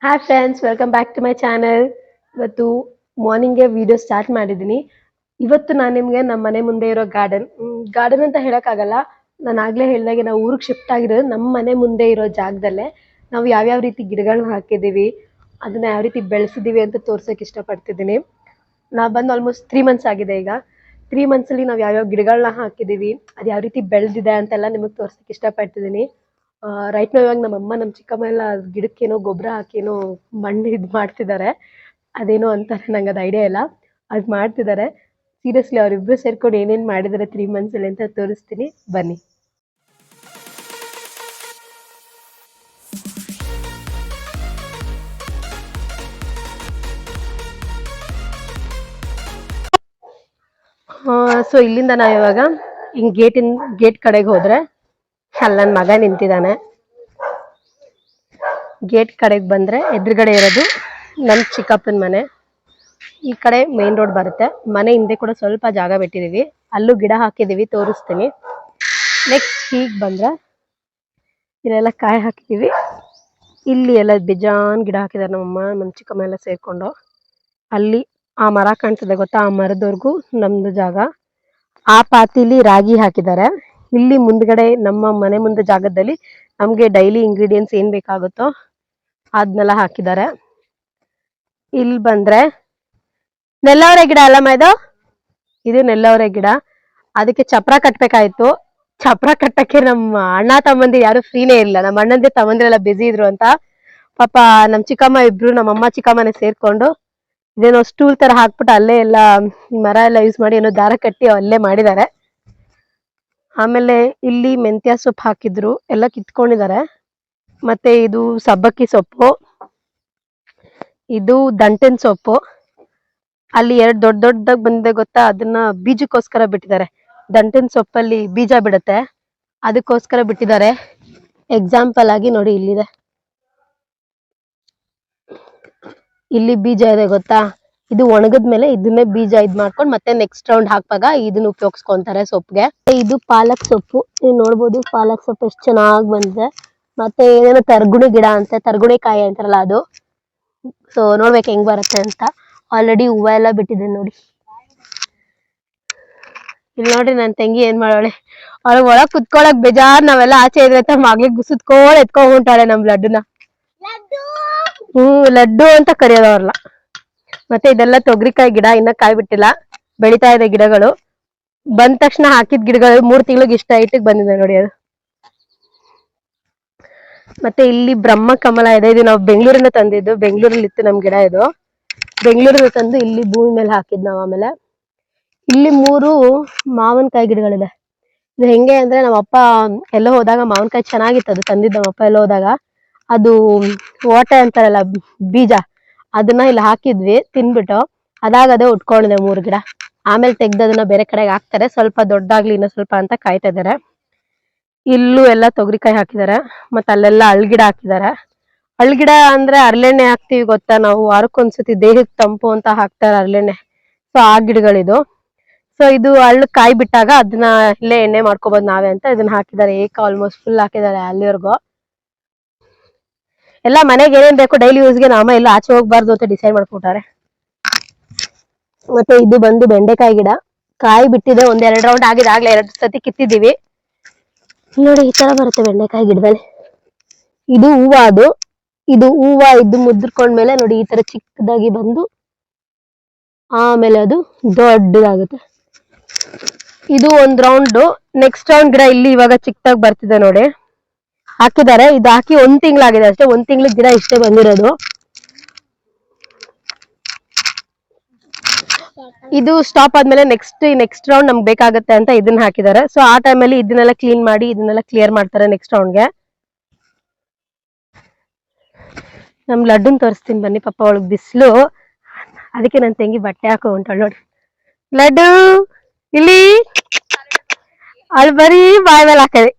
Hi friends, welcome back to my channel. ಇವತ್ತು ಮಾರ್ನಿಂಗ್ಗೆ video start ಮಾಡಿದ್ದೀನಿ. ಇವತ್ತು ನಾನು ನಿಮಗೆ ನಮ್ಮ ಮನೆ ಮುಂದೆ ಇರೋ ಗಾರ್ಡನ್ ಅಂತ ಹೇಳೋಕ್ಕಾಗಲ್ಲ. ನಾನು ಆಗಲೇ ಹೇಳಿದಾಗೆ ನಾವು ಊರಿಗೆ ಶಿಫ್ಟ್ ಆಗಿರೋದು ನಮ್ಮ ಮನೆ ಮುಂದೆ ಇರೋ ಜಾಗದಲ್ಲೇ. ನಾವು ಯಾವ್ಯಾವ ರೀತಿ ಗಿಡಗಳನ್ನ ಹಾಕಿದ್ದೀವಿ, ಅದನ್ನ ಯಾವ ರೀತಿ ಬೆಳೆಸಿದ್ದೀವಿ ಅಂತ ತೋರ್ಸೋಕೆ ಇಷ್ಟಪಡ್ತಿದ್ದೀನಿ. ನಾವು ಬಂದು ಆಲ್ಮೋಸ್ಟ್ 3 ಮಂತ್ಸ್ ಆಗಿದೆ ಈಗ. 3 ಮಂತ್ಸಲ್ಲಿ ನಾವು ಯಾವ್ಯಾವ ಗಿಡಗಳನ್ನ ಹಾಕಿದ್ದೀವಿ, ಅದು ಯಾವ ರೀತಿ ಬೆಳೆದಿದೆ ಅಂತೆಲ್ಲ ನಿಮಗೆ ತೋರ್ಸೋಕೆ ಇಷ್ಟಪಡ್ತಿದ್ದೀನಿ. ರೈಟ್ ನಾವು ಇವಾಗ ನಮ್ಮಮ್ಮ ನಮ್ಮ ಚಿಕ್ಕಮ್ಮ ಎಲ್ಲ ಗಿಡಕ್ಕೇನೋ ಗೊಬ್ಬರ ಹಾಕೇನೋ ಮಣ್ಣು ಇದು ಮಾಡ್ತಿದ್ದಾರೆ. ಅದೇನೋ ಅಂತಾರೆ, ನಂಗೆ ಅದು ಐಡಿಯಾ ಇಲ್ಲ. ಅದು ಮಾಡ್ತಿದ್ದಾರೆ. ಸೀರಿಯಸ್ಲಿ ಅವರಿಬ್ಬರು ಸೇರ್ಕೊಂಡು ಏನೇನು ಮಾಡಿದ್ದಾರೆ 3 ಮಂತ್ಸಲ್ಲಿ ಅಂತ ತೋರಿಸ್ತೀನಿ, ಬನ್ನಿ. ಸೊ ಇಲ್ಲಿಂದ ನಾವು ಇವಾಗ ಹಿಂಗೆ ಗೇಟ್ ಕಡೆಗೆ ಹೋದ್ರೆ ಅಲ್ಲಿ ನನ್ನ ಮಗ ನಿಂತಿದ್ದಾನೆ. ಗೇಟ್ ಕಡೆಗೆ ಬಂದ್ರೆ ಎದುರುಗಡೆ ಇರೋದು ನಮ್ಮ ಚಿಕ್ಕಪ್ಪನ ಮನೆ. ಈ ಕಡೆ ಮೇನ್ ರೋಡ್ ಬರುತ್ತೆ. ಮನೆ ಹಿಂದೆ ಕೂಡ ಸ್ವಲ್ಪ ಜಾಗ ಬಿಟ್ಟಿದೀವಿ, ಅಲ್ಲೂ ಗಿಡ ಹಾಕಿದೀವಿ, ತೋರಿಸ್ತೀನಿ. ನೆಕ್ಸ್ಟ್ ಹೀಗೆ ಬಂದ್ರೆ ಇಲ್ಲೆಲ್ಲ ಕಾಯಿ ಹಾಕಿದೀವಿ. ಇಲ್ಲಿ ಎಲ್ಲ ಬೇಜಾನ್ ಗಿಡ ಹಾಕಿದಾರೆ ನಮ್ಮಮ್ಮ ನಮ್ಮ ಚಿಕ್ಕಮ್ಮ ಎಲ್ಲ ಸೇರ್ಕೊಂಡು. ಅಲ್ಲಿ ಆ ಮರ ಕಾಣಿಸ್ತದೆ ಗೊತ್ತಾ, ಆ ಮರದವರೆಗೂ ನಮ್ದು ಜಾಗ. ಆ ಪಾತಿಲಿ ರಾಗಿ ಹಾಕಿದ್ದಾರೆ. ಇಲ್ಲಿ ಮುಂದ್ಗಡೆ ನಮ್ಮ ಮನೆ ಮುಂದೆ ಜಾಗದಲ್ಲಿ ನಮ್ಗೆ ಡೈಲಿ ಇಂಗ್ರೀಡಿಯೆಂಟ್ಸ್ ಏನ್ ಬೇಕಾಗುತ್ತೋ ಅದನ್ನೆಲ್ಲ ಹಾಕಿದ್ದಾರೆ. ಇಲ್ಲಿ ಬಂದ್ರೆ ನೆಲ್ಲವರೆ ಗಿಡ ಅಲ್ಲಮ್ಮ ಇದು ನೆಲ್ಲವರೆ ಗಿಡ. ಅದಕ್ಕೆ ಚಪ್ರ ಕಟ್ಬೇಕಾಯ್ತು. ಚಪ್ರ ಕಟ್ಟಕ್ಕೆ ನಮ್ಮ ಅಣ್ಣ ತಮ್ಮಂದಿರು ಯಾರು ಫ್ರೀನೇ ಇಲ್ಲ. ನಮ್ಮ ಅಣ್ಣಂದಿ ತಮ್ಮಂದಿರೆಲ್ಲ ಬಿಸಿ ಇದ್ರು ಅಂತ ಪಾಪ ನಮ್ಮ ಚಿಕ್ಕಮ್ಮ ಇಬ್ರು ನಮ್ಮಮ್ಮ ಚಿಕ್ಕಮ್ಮನೆ ಸೇರ್ಕೊಂಡು ಇದೇನೋ ಸ್ಟೂಲ್ ತರ ಹಾಕ್ಬಿಟ್ಟು ಅಲ್ಲೇ ಎಲ್ಲ ಮರ ಎಲ್ಲ ಯೂಸ್ ಮಾಡಿ ಏನೋ ದಾರ ಕಟ್ಟಿ ಅಲ್ಲೇ ಮಾಡಿದ್ದಾರೆ. ಆಮೇಲೆ ಇಲ್ಲಿ ಮೆಂತ್ಯ ಸೊಪ್ಪು ಹಾಕಿದ್ರು, ಎಲ್ಲ ಕಿತ್ಕೊಂಡಿದ್ದಾರೆ. ಮತ್ತೆ ಇದು ಸಬ್ಬಕ್ಕಿ ಸೊಪ್ಪು, ಇದು ದಂಟಿನ ಸೊಪ್ಪು. ಅಲ್ಲಿ ಎರಡು ದೊಡ್ಡ ದೊಡ್ಡದಾಗಿ ಬಂದಿದೆ ಗೊತ್ತಾ, ಅದನ್ನ ಬೀಜಕ್ಕೋಸ್ಕರ ಬಿಟ್ಟಿದ್ದಾರೆ. ದಂಟಿನ ಸೊಪ್ಪಲ್ಲಿ ಬೀಜ ಬಿಡುತ್ತೆ, ಅದಕ್ಕೋಸ್ಕರ ಬಿಟ್ಟಿದ್ದಾರೆ. ಎಕ್ಸಾಂಪಲ್ ಆಗಿ ನೋಡಿ, ಇಲ್ಲಿದೆ, ಇಲ್ಲಿ ಬೀಜ ಇದೆ ಗೊತ್ತಾ. ಇದು ಒಣಗದ್ಮೇಲೆ ಇದನ್ನೇ ಬೀಜ ಮಾಡ್ಕೊಂಡು ಮತ್ತೆ ನೆಕ್ಸ್ಟ್ ರೌಂಡ್ ಹಾಕುವಾಗ ಇದನ್ನ ಉಪಯೋಗಿಸ್ಕೊಂತಾರೆ ಸೊಪ್ಪಿಗೆ. ಇದು ಪಾಲಕ್ ಸೊಪ್ಪು, ನೀವು ನೋಡ್ಬೋದು ಪಾಲಕ್ ಸೊಪ್ಪು ಎಷ್ಟು ಚೆನ್ನಾಗಿ ಬಂದಿದೆ. ಮತ್ತೆ ಏನೇನೋ ತರ್ಗುಣಿ ಗಿಡ ಅಂತೆ, ತರ್ಗುಣಿ ಕಾಯಿ ಅಂತಾರಲ್ಲ ಅದು. ಸೊ ನೋಡ್ಬೇಕು ಹೆಂಗ್ ಬರುತ್ತೆ ಅಂತ. ಆಲ್ರೆಡಿ ಹೂವ ಎಲ್ಲ ಬಿಟ್ಟಿದೆ ನೋಡಿ. ಇಲ್ಲಿ ನೋಡ್ರಿ ನನ್ನ ತಂಗಿ ಏನ್ ಮಾಡೋಳೆ, ಅವಳಿಗೆ ಒಳಗ್ ಕುತ್ಕೊಳಕ್ ಬೇಜಾರ್. ನಾವೆಲ್ಲ ಆಚೆ ಇದ್ರೆ ಅಂತ ಮಗ್ಳಿಗೆ ಗುಸುತ್ಕೊಂಡ್ ಎತ್ಕೊಂಡ್ ಹೊಂಟಾಳೆ ನಮ್ ಲಡ್ಡುನ. ಲಡ್ಡು ಅಂತ ಕರೆಯೋದು ಅವ್ರಲ್ಲ. ಮತ್ತೆ ಇದೆಲ್ಲ ತೊಗರಿಕಾಯಿ ಗಿಡ, ಇನ್ನ ಕಾಯಿ ಬಿಟ್ಟಿಲ್ಲ, ಬೆಳಿತಾ ಇದೆ ಗಿಡಗಳು. ಬಂದ ತಕ್ಷಣ ಹಾಕಿದ ಗಿಡಗಳು 3 ತಿಂಗಳಿಗೆ ಇಷ್ಟ ಹೈಟಿಗೆ ಬಂದಿದೆ ನೋಡಿ ಅದು. ಮತ್ತೆ ಇಲ್ಲಿ ಬ್ರಹ್ಮ ಕಮಲ ಇದೆ, ಇದು ನಾವು ಬೆಂಗಳೂರಿಂದ ತಂದಿದ್ದು. ಬೆಂಗಳೂರಲ್ಲಿ ಇತ್ತು ನಮ್ ಗಿಡ ಇದು. ಬೆಂಗಳೂರಿಂದ ತಂದು ಇಲ್ಲಿ ಭೂಮಿ ಮೇಲೆ ಹಾಕಿದ್ ನಾವು. ಆಮೇಲೆ ಇಲ್ಲಿ 3 ಮಾವಿನಕಾಯಿ ಗಿಡಗಳಿದೆ. ಇದು ಹೆಂಗೆ ಅಂದ್ರೆ ನಮ್ಮಪ್ಪ ಎಲ್ಲೋ ಹೋದಾಗ ಮಾವಿನಕಾಯಿ ಚೆನ್ನಾಗಿತ್ತು, ಅದು ತಂದಿದ್ದ ನಮ್ಮಪ್ಪ ಎಲ್ಲೋ ಹೋದಾಗ. ಅದು ಓಟೆ ಅಂತಾರಲ್ಲ ಬೀಜ, ಅದನ್ನ ಇಲ್ಲಿ ಹಾಕಿದ್ವಿ, ತಿನ್ಬಿಟ್ಟು ಅದಾಗದೇ ಉಟ್ಕೊಂಡಿದೆ 3 ಗಿಡ. ಆಮೇಲೆ ತೆಗ್ದು ಅದನ್ನ ಬೇರೆ ಕಡೆಗೆ ಹಾಕ್ತಾರೆ, ಸ್ವಲ್ಪ ದೊಡ್ಡಾಗ್ಲಿ ಇನ್ನೂ ಸ್ವಲ್ಪ ಅಂತ ಕಾಯ್ತಾ ಇದಾರೆ. ಇಲ್ಲೂ ಎಲ್ಲ ತೊಗರಿಕಾಯಿ ಹಾಕಿದ್ದಾರೆ. ಮತ್ತೆ ಅಲ್ಲೆಲ್ಲ ಅಳ್ಗಿಡ ಹಾಕಿದ್ದಾರೆ. ಅಳ್ಗಿಡ ಅಂದ್ರೆ ಹರಳೆಣ್ಣೆ ಹಾಕ್ತಿವಿ ಗೊತ್ತಾ ನಾವು, ವಾರಕ್ಕೊಂದ್ಸತಿ ದೇಹಕ್ಕೆ ತಂಪು ಅಂತ ಹಾಕ್ತಾರೆ ಹರಳೆಣ್ಣೆ. ಸೊ ಆ ಗಿಡಗಳಿದು. ಸೊ ಇದು ಕಾಯಿ ಬಿಟ್ಟಾಗ ಅದನ್ನ ಇಲ್ಲೇ ಎಣ್ಣೆ ಮಾಡ್ಕೋಬಹುದು ನಾವೇ ಅಂತ ಇದನ್ನ ಹಾಕಿದ್ದಾರೆ. ಆಲ್ಮೋಸ್ಟ್ ಫುಲ್ ಹಾಕಿದ್ದಾರೆ ಅಲ್ಲಿವರೆಗೂ. ಎಲ್ಲ ಮನೆಗೆ ಏನೇನ್ ಬೇಕು ಡೈಲಿ ಯೂಸ್ಗೆ ನಾಮ ಎಲ್ಲ ಆಚೆ ಹೋಗ್ಬಾರ್ದು ಅಂತ ಡಿಸೈಡ್ ಮಾಡ್ಕೊಟ್ಟಾರೆ. ಮತ್ತೆ ಇದು ಬಂದು ಬೆಂಡೆಕಾಯಿ ಗಿಡ, ಕಾಯಿ ಬಿಟ್ಟಿದೆ. 1-2 ರೌಂಡ್ ಆಗಿದೆ, ಆಗ್ಲೇ 2 ಸತಿ ಕಿತ್ತಿದೀವಿ. ನೋಡಿ ಈ ತರ ಬರುತ್ತೆ ಬೆಂಡೆಕಾಯಿ ಗಿಡದಲ್ಲಿ. ಇದು ಹೂವ, ಇದು ಹೂವ ಇದ್ದು ಮುದ್ರಕೊಂಡ್ಮೇಲೆ ನೋಡಿ ಈ ತರ ಚಿಕ್ಕದಾಗಿ ಬಂದು ಆಮೇಲೆ ಅದು ದೊಡ್ಡದಾಗುತ್ತೆ. ಇದು 1 ರೌಂಡ್. ನೆಕ್ಸ್ಟ್ ರೌಂಡ್ ಗಿಡ ಇಲ್ಲಿ ಇವಾಗ ಚಿಕ್ಕದಾಗಿ ಬರ್ತಿದೆ ನೋಡಿ, ಹಾಕಿದ್ದಾರೆ. ಇದು ಹಾಕಿ 1 ತಿಂಗಳಾಗಿದೆ ಅಷ್ಟೇ. 1 ತಿಂಗಳಿಗೆ ಗಿಡ ಇಷ್ಟೇ ಬಂದಿರೋದು. ಇದು ಸ್ಟಾಪ್ ಆದ್ಮೇಲೆ ನೆಕ್ಸ್ಟ್ ರೌಂಡ್ ನಮ್ಗೆ ಬೇಕಾಗುತ್ತೆ ಅಂತ ಇದನ್ನ ಹಾಕಿದ್ದಾರೆ. ಸೊ ಆ ಟೈಮಲ್ಲಿ ಇದನ್ನೆಲ್ಲ ಕ್ಲೀನ್ ಮಾಡಿ ಇದನ್ನೆಲ್ಲ ಕ್ಲಿಯರ್ ಮಾಡ್ತಾರೆ ನೆಕ್ಸ್ಟ್ ರೌಂಡ್ಗೆ. ನಮ್ ಲಡ್ಡುನ್ ತೋರಿಸ್ತೀನಿ ಬನ್ನಿ. ಪಾಪ ಒಳಗ್ ಬಿಸಿಲು, ಅದಕ್ಕೆ ನನ್ನ ತಂಗಿ ಬಟ್ಟೆ ಹಾಕೋ ಉಂಟಾಳ ನೋಡಿ. ಲಡ್ಡು ಇಲ್ಲಿ ಅಲ್ಲಿ ಬರೀ ಬಾಯ್ ಮೇಲೆ ಹಾಕದೆ.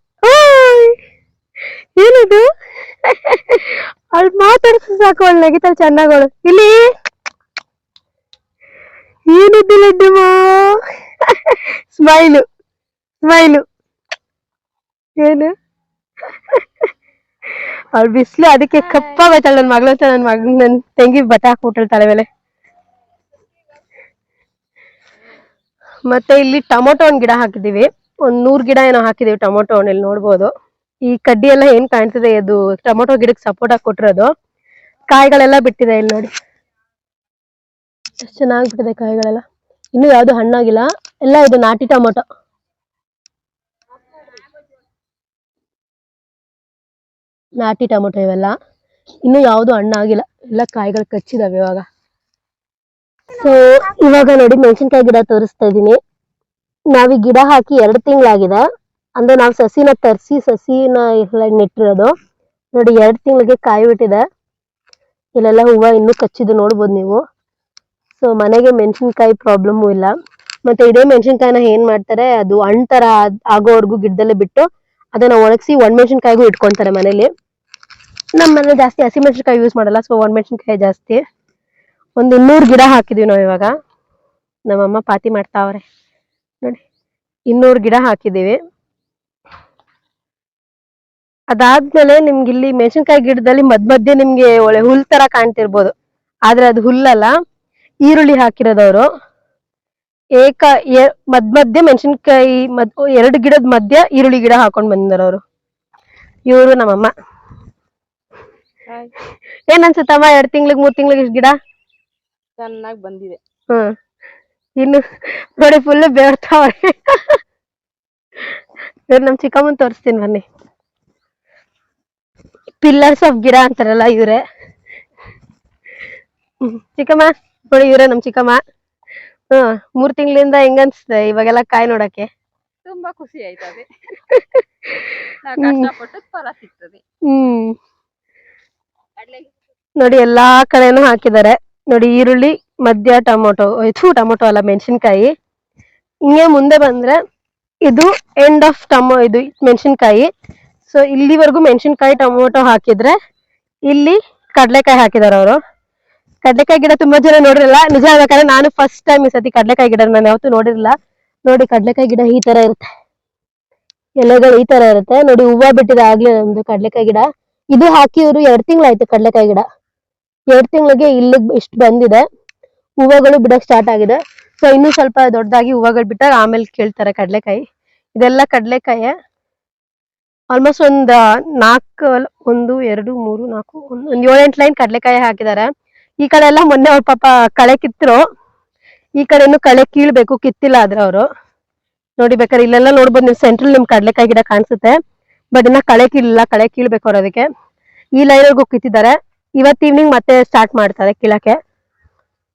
ಏನದು ಅವಳು ಮಾತಾಡಿಸ್ ಸಾಕು, ಅವಳು ನೆಗಿತಾಳೆ ಚೆನ್ನಾಗೋಳು. ಇಲ್ಲಿ ಏನಿದ್ದು ಲಡ್ಡುಮ್ಮ, ಸ್ಮೈಲು ಏನು ಅವ್ಳು ಬಿಸ್ಲು ಅದಕ್ಕೆ ಕಪ್ಪಾಗೈತಾಳ ನನ್ ಮಗಳು ಅಂತ ನನ್ ತಂಗಿ ಬಟ್ಟೆ ಹಾಕ್ಬಿಟ್ಟಾಳ ತಲೆ ಮೇಲೆ. ಮತ್ತೆ ಇಲ್ಲಿ ಟೊಮೊಟೊ ಒಂದ್ ಗಿಡ ಹಾಕಿದೀವಿ, ಒಂದ್ 100 ಗಿಡ ಏನೋ ಹಾಕಿದೀವಿ ಟೊಮೊಟೊ ಹಣ್ಣು. ಇಲ್ಲಿ ನೋಡ್ಬೋದು ಈ ಕಡ್ಡಿ ಎಲ್ಲ ಏನ್ ಕಾಣ್ತಿದೆ, ಅದು ಟೊಮೊಟೊ ಗಿಡಕ್ಕೆ ಸಪೋರ್ಟ್ ಆಗಿ ಕೊಟ್ಟಿರೋದು. ಕಾಯಿಗಳೆಲ್ಲ ಬಿಟ್ಟಿದೆ ಇಲ್ಲಿ ನೋಡಿ, ಎಷ್ಟು ಚೆನ್ನಾಗಿ ಬಿಟ್ಟಿದೆ ಕಾಯಿಗಳೆಲ್ಲ. ಇನ್ನು ಯಾವ್ದು ಹಣ್ಣಾಗಿಲ್ಲ, ಎಲ್ಲ ಇದು ನಾಟಿ ಟೊಮೊಟೊ. ನಾಟಿ ಟೊಮೊಟೊ ಇವೆಲ್ಲ, ಇನ್ನು ಯಾವ್ದು ಹಣ್ಣಾಗಿಲ್ಲ, ಎಲ್ಲ ಕಾಯಿಗಳು ಕಚ್ಚಿದಾವೆ ಇವಾಗ. ಸೊ ಇವಾಗ ನೋಡಿ ಮೆಣಸಿನ್ಕಾಯಿ ಗಿಡ ತೋರಿಸ್ತಾ ಇದೀನಿ. ನಾವ್ ಈ ಗಿಡ ಹಾಕಿ 2 ತಿಂಗಳಾಗಿದೆ. ಅಂದ್ರೆ ನಾವು ಸಸಿನ ತರಿಸಿ ಸಸಿನ ನೆಟ್ಟಿರೋದು. ನೋಡಿ 2 ತಿಂಗಳಿಗೆ ಕಾಯಿ ಬಿಟ್ಟಿದೆ. ಇಲ್ಲೆಲ್ಲ ಹೂವ ಇನ್ನೂ ಕಚ್ಚಿದ್ದು ನೋಡ್ಬೋದು ನೀವು. ಸೊ ಮನೆಗೆ ಮೆಣಸಿನ್ಕಾಯಿ ಪ್ರಾಬ್ಲಮ್ ಇಲ್ಲ. ಮತ್ತೆ ಇದೇ ಮೆಣಸಿನ್ಕಾಯಿನ ಏನ್ ಮಾಡ್ತಾರೆ, ಅದು ಹಣ್ಣ್ ತರ ಆಗೋವರೆಗೂ ಗಿಡದಲ್ಲೇ ಬಿಟ್ಟು ಅದನ್ನ ಒಣಗಿಸಿ ಒಣಮೆಣಸಿನ್ಕಾಯಿಗೂ ಇಟ್ಕೊಂತಾರೆ ಮನೇಲಿ. ನಮ್ಮ ಮನೆ ಜಾಸ್ತಿ ಹಸಿ ಮೆಣಸಿನ್ಕಾಯಿ ಯೂಸ್ ಮಾಡಲ್ಲ, ಸೊ ಒಣಮೆಣಸಿನ್ಕಾಯಿ ಜಾಸ್ತಿ. ಒಂದು 200 ಗಿಡ ಹಾಕಿದೀವಿ ನಾವು ಇವಾಗ. ನಮ್ಮಮ್ಮ ಪಾತಿ ಮಾಡ್ತಾವ್ರೆ ನೋಡಿ, 200 ಗಿಡ ಹಾಕಿದೀವಿ. ಅದಾದ್ಮೇಲೆ ನಿಮ್ಗೆ ಇಲ್ಲಿ ಮೆಣಸಿನ್ಕಾಯಿ ಗಿಡದಲ್ಲಿ ಮಧ್ಯೆ ನಿಮ್ಗೆ ಒಳ್ಳೆ ಹುಲ್ ತರ ಕಾಣ್ತಿರ್ಬೋದು, ಆದ್ರೆ ಅದು ಹುಲ್ಲಲ್ಲ, ಈರುಳ್ಳಿ ಹಾಕಿರೋದವ್ರು. ಮಧ್ಯೆ ಮೆಣಸಿನ್ಕಾಯಿ 2 ಗಿಡದ ಮಧ್ಯ ಈರುಳ್ಳಿ ಗಿಡ ಹಾಕೊಂಡ್ ಬಂದಿದ್ದಾರೆ ಅವರು. ಇವರು ನಮ್ಮಮ್ಮ. ಏನ್ ಅನ್ಸುತ್ತಮ್ಮ, 2 ತಿಂಗ್ಳಿಗೆ 3 ತಿಂಗ್ಳಿಗೆ ಇಷ್ಟು ಗಿಡ ಚೆನ್ನಾಗಿ ಬಂದಿದೆ. ಇನ್ನು ನೋಡಿ ಫುಲ್ ಬೇಡ್ತಾವ್ರೆ. ನಮ್ ಚಿಕ್ಕಮ್ಮನ್ ತೋರಿಸ್ತೀನಿ ಬನ್ನಿ. ಪಿಲ್ಲರ್ಸ್ ಆಫ್ ಗಿಡ ಅಂತಾರಲ್ಲ ಇವ್ರೆ. ಚಿಕ್ಕಮ್ಮ ನೋಡಿ, ಇವ್ರೆ ನಮ್ ಚಿಕ್ಕಮ್ಮ. 3 ತಿಂಗಳಿಂದ ಹೆಂಗನ್ಸ್ತದೆ ಇವಾಗೆಲ್ಲ ಕಾಯಿ ನೋಡಕ್ಕೆ? ತುಂಬಾ ಖುಷಿ ಆಯ್ತದೆ. ಕಷ್ಟಪಟ್ಟು ಫಲ ಸಿಗ್ತದೆ. ನೋಡಿ ಎಲ್ಲಾ ಕಡೆನೂ ಹಾಕಿದ್ದಾರೆ ನೋಡಿ, ಈರುಳ್ಳಿ ಮಧ್ಯ ಟೊಮೊಟೊ, ಟೊಮೊಟೊ ಅಲ್ಲ ಮೆಣಸಿನ್ಕಾಯಿ. ಹಿಂಗೆ ಮುಂದೆ ಬಂದ್ರೆ ಇದು ಎಂಡ್ ಆಫ್ ಇದು ಮೆಣಸಿನ್ಕಾಯಿ. ಸೊ ಇಲ್ಲಿವರೆಗೂ ಮೆಣಸಿನ್ಕಾಯಿ ಟೊಮೊಟೊ ಹಾಕಿದ್ರೆ ಇಲ್ಲಿ ಕಡ್ಲೆಕಾಯಿ ಹಾಕಿದಾರೆ ಅವರು. ಕಡ್ಲೆಕಾಯಿ ಗಿಡ ತುಂಬಾ ಜನ ನೋಡಿರಲ್ಲ, ನಿಜ ಹೇಳ್ಬೇಕಾದ್ರೆ ನಾನು ಫಸ್ಟ್ ಟೈಮ್ ಈ ಸತಿ ಕಡ್ಲೆಕಾಯಿ ಗಿಡ ನಾನು ಯಾವತ್ತೂ ನೋಡಿರಲಿಲ್ಲ. ನೋಡಿ ಕಡ್ಲೆಕಾಯಿ ಗಿಡ ಈ ತರ ಇರುತ್ತೆ, ಎಲೆಗಳು ಈ ತರ ಇರುತ್ತೆ ನೋಡಿ. ಹೂವ ಬಿಟ್ಟಿದೆ ಆಗ್ಲೇ ನಮ್ದು ಕಡ್ಲೆಕಾಯಿ ಗಿಡ. ಇದು ಹಾಕಿ ಇವರು 2 ತಿಂಗಳಾಯ್ತು ಕಡ್ಲೆಕಾಯಿ ಗಿಡ. 2 ತಿಂಗಳಿಗೆ ಇಲ್ಲಿಗೆ ಇಷ್ಟು ಬಂದಿದೆ, ಹೂವಗಳು ಬಿಡಕ್ ಸ್ಟಾರ್ಟ್ ಆಗಿದೆ. ಸೊ ಇನ್ನೂ ಸ್ವಲ್ಪ ದೊಡ್ಡದಾಗಿ ಹೂವಗಳು ಬಿಟ್ಟಾಗ ಆಮೇಲೆ ಕೇಳ್ತಾರೆ ಕಡ್ಲೆಕಾಯಿ. ಇದೆಲ್ಲ ಕಡ್ಲೆಕಾಯಿ. ಆಲ್ಮೋಸ್ಟ್ ಒಂದ್ 4 1 2 3 4 ಒಂದ್ 7-8 ಲೈನ್ ಕಡ್ಲೆಕಾಯಿ ಹಾಕಿದ್ದಾರೆ. ಈ ಕಡೆ ಎಲ್ಲ ಮೊನ್ನೆ ಅವ್ರ ಪಾಪ ಕಳೆ ಕಿತ್ತರು, ಈ ಕಡೆನು ಕಳೆ ಕೀಳ್ಬೇಕು, ಕಿತ್ತಿಲ್ಲ ಆದ್ರೆ ಅವರು. ನೋಡಿ ಬೇಕಾದ್ರೆ ಇಲ್ಲೆಲ್ಲ ನೋಡ್ಬೋದು ನೀವು, ಸೆಂಟ್ರಲ್ ನಿಮ್ ಕಡ್ಲೆಕಾಯಿ ಗಿಡ ಕಾಣಿಸುತ್ತೆ, ಬಟ್ ಇನ್ನ ಕಳೆ ಕೀಳಿಲ್ಲ, ಕಳೆ ಕೀಳ್ಬೇಕು ಅವ್ರು. ಅದಕ್ಕೆ ಈ ಲೈನ್ವರೆಗೂ ಕಿತ್ತಿದ್ದಾರೆ. ಇವತ್ತು ಈವ್ನಿಂಗ್ ಮತ್ತೆ ಸ್ಟಾರ್ಟ್ ಮಾಡ್ತಾರೆ ಕೀಳಕ್ಕೆ.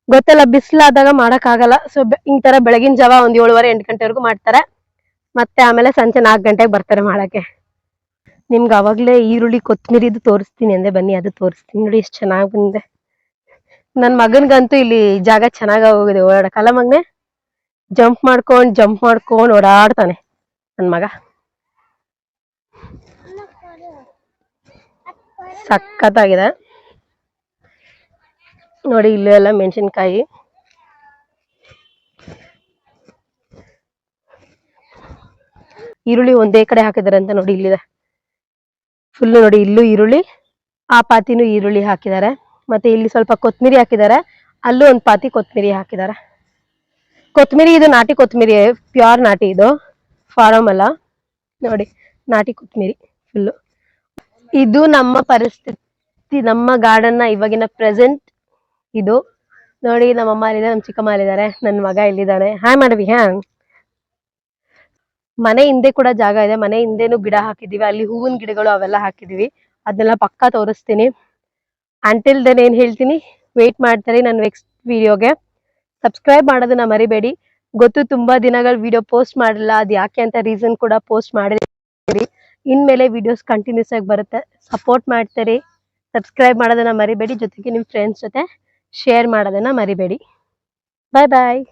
ಗೊತ್ತಲ್ಲ ಬಿಸಿಲಾದಾಗ ಮಾಡಕ್ ಆಗಲ್ಲ. ಸೊ ಈ ತರ ಬೆಳಗಿನ ಜಾವ ಒಂದ್ 7:30 8 ಗಂಟೆವರೆಗೂ ಮಾಡ್ತಾರೆ, ಮತ್ತೆ ಆಮೇಲೆ ಸಂಜೆ 4 ಗಂಟೆಗೆ ಬರ್ತಾರೆ ಮಾಡಕ್ಕೆ. ನಿಮ್ಗೆ ಅವಾಗ್ಲೇ ಈರುಳ್ಳಿ ಕೊತ್ತಂಬರಿದು ತೋರಿಸ್ತೀನಿ ಅಂದೆ, ಬನ್ನಿ ಅದು ತೋರಿಸ್ತೀನಿ. ನೋಡಿ ಎಷ್ಟು ಚೆನ್ನಾಗಿ ಬಂದಿದೆ. ನನ್ ಮಗನ್ಗಂತೂ ಇಲ್ಲಿ ಜಾಗ ಚೆನ್ನಾಗ ಹೋಗಿದೆ ಓಡಾಡಕ್ಕಲ್ಲ ಮಗನೆ. ಜಂಪ್ ಮಾಡ್ಕೊಂಡ್ ಓಡಾಡ್ತಾನೆ ನನ್ ಮಗ, ಸಖತ್ತಾಗಿದೆ ನೋಡಿ. ಇಲ್ಲೂ ಎಲ್ಲ ಮೆಣಸಿನ್ಕಾಯಿ, ಈರುಳ್ಳಿ ಒಂದೇ ಕಡೆ ಹಾಕಿದಾರೆ ಅಂತ ನೋಡಿ, ಇಲ್ಲಿದೆ ಫುಲ್ ನೋಡಿ. ಇಲ್ಲೂ ಈರುಳ್ಳಿ, ಆ ಪಾತಿನೂ ಈರುಳ್ಳಿ ಹಾಕಿದ್ದಾರೆ. ಮತ್ತೆ ಇಲ್ಲಿ ಸ್ವಲ್ಪ ಕೊತ್ತಂಬರಿ ಹಾಕಿದ್ದಾರೆ, ಅಲ್ಲೂ ಒಂದು ಪಾತಿ ಕೊತ್ತಂಬರಿ ಹಾಕಿದ್ದಾರೆ. ಕೊತ್ತಂಬರಿ ಇದು ನಾಟಿ ಕೊತ್ತಂಬರಿ, ಪ್ಯೂರ್ ನಾಟಿ, ಇದು ಫಾರಂ ಅಲ್ಲ ನೋಡಿ, ನಾಟಿ ಕೊತ್ತಂಬರಿ ಫುಲ್ಲು. ಇದು ನಮ್ಮ ಪರಿಸ್ಥಿತಿ, ನಮ್ಮ ಗಾರ್ಡನ್ ಇವಾಗಿನ ಪ್ರೆಸೆಂಟ್ ಇದು ನೋಡಿ. ನಮ್ಮಮ್ಮ ಅಲ್ಲಿದ್ದಾರೆ, ನಮ್ಮ ಚಿಕ್ಕಮ್ಮ ಅಲ್ಲಿದ್ದಾರೆ, ನನ್ನ ಮಗ ಇಲ್ಲಿದ್ದಾನೆ. ಹಾಯ್ ಮಾಡವಿ. ಮನೆ ಹಿಂದೆ ಕೂಡ ಜಾಗ ಇದೆ, ಮನೆ ಹಿಂದೆನೂ ಗಿಡ ಹಾಕಿದೀವಿ, ಅಲ್ಲಿ ಹೂವಿನ ಗಿಡಗಳು ಅವೆಲ್ಲ ಹಾಕಿದೀವಿ. ಅದನ್ನೆಲ್ಲ ಪಕ್ಕ ತೋರಿಸ್ತೀನಿ. ಅಂಟಿಲ್ ದೆನ್ ಏನ್ ಹೇಳ್ತೀನಿ, ವೇಟ್ ಮಾಡ್ತಾರೆ ನನ್ನ ನೆಕ್ಸ್ಟ್ ವಿಡಿಯೋಗೆ. ಸಬ್ಸ್ಕ್ರೈಬ್ ಮಾಡೋದನ್ನ ಮರಿಬೇಡಿ. ಗೊತ್ತು ತುಂಬಾ ದಿನಗಳು ವಿಡಿಯೋ ಪೋಸ್ಟ್ ಮಾಡಿಲ್ಲ, ಅದು ಯಾಕೆ ಅಂತ ರೀಸನ್ ಕೂಡ ಪೋಸ್ಟ್ ಮಾಡಿರಿ. ಇನ್ಮೇಲೆ ವಿಡಿಯೋಸ್ ಕಂಟಿನ್ಯೂಸ್ ಆಗಿ ಬರುತ್ತೆ, ಸಪೋರ್ಟ್ ಮಾಡ್ತೀರಿ. ಸಬ್ಸ್ಕ್ರೈಬ್ ಮಾಡೋದನ್ನ ಮರಿಬೇಡಿ, ಜೊತೆಗೆ ನಿಮ್ಮ ಫ್ರೆಂಡ್ಸ್ ಜೊತೆ ಶೇರ್ ಮಾಡೋದನ್ನ ಮರಿಬೇಡಿ. ಬಾಯ್ ಬಾಯ್.